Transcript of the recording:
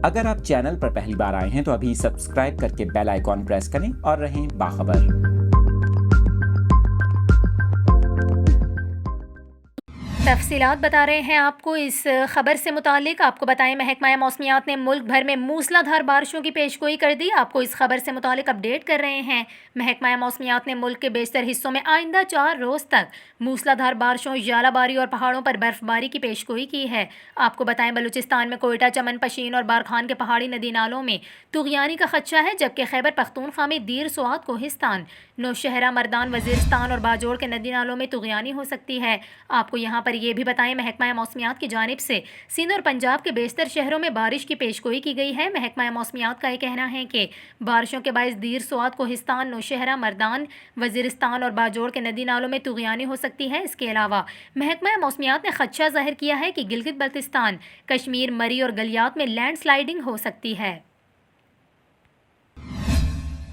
اگر آپ چینل پر پہلی بار آئے ہیں تو ابھی سبسکرائب کر کے بیل آئیکن پریس کریں اور رہیں باخبر۔ تفصیلات بتا رہے ہیں آپ کو اس خبر سے متعلق۔ آپ کو بتائیں محکمہ موسمیات نے ملک بھر میں موسلا دھار بارشوں کی پیشگوئی کر دی۔ آپ کو اس خبر سے متعلق اپڈیٹ کر رہے ہیں۔ محکمہ موسمیات نے ملک کے بیشتر حصوں میں آئندہ 4 روز تک موسلا دھار بارشوں، ژالہ باری اور پہاڑوں پر برف باری کی پیشگوئی کی ہے۔ آپ کو بتائیں بلوچستان میں کوئٹہ، چمن، پشین اور بارکھان کے پہاڑی ندی نالوں میں طغیانی کا خدشہ ہے، جبکہ خیبر پختونخوا میں دیر سوات، کوہستان، نوشہرہ، مردان، وزیرستان اور باجوڑ کے ندی نالوں میں طغیانی ہو سکتی ہے۔ آپ کو یہاں پر یہ بھی بتائیں محکمہ موسمیات کی جانب سے سندھ اور پنجاب کے بیشتر شہروں میں بارش کی پیشگوئی کی گئی ہے۔ محکمہ موسمیات کا یہ کہنا ہے کہ بارشوں کے باعث دیر سوات، کوہستان، نوشہرہ، مردان، وزیرستان اور باجوڑ کے ندی نالوں میں طغیانی ہو سکتی ہے۔ اس کے علاوہ محکمہ موسمیات نے خدشہ ظاہر کیا ہے کہ گلگت بلتستان، کشمیر، مری اور گلیات میں لینڈ سلائیڈنگ ہو سکتی ہے۔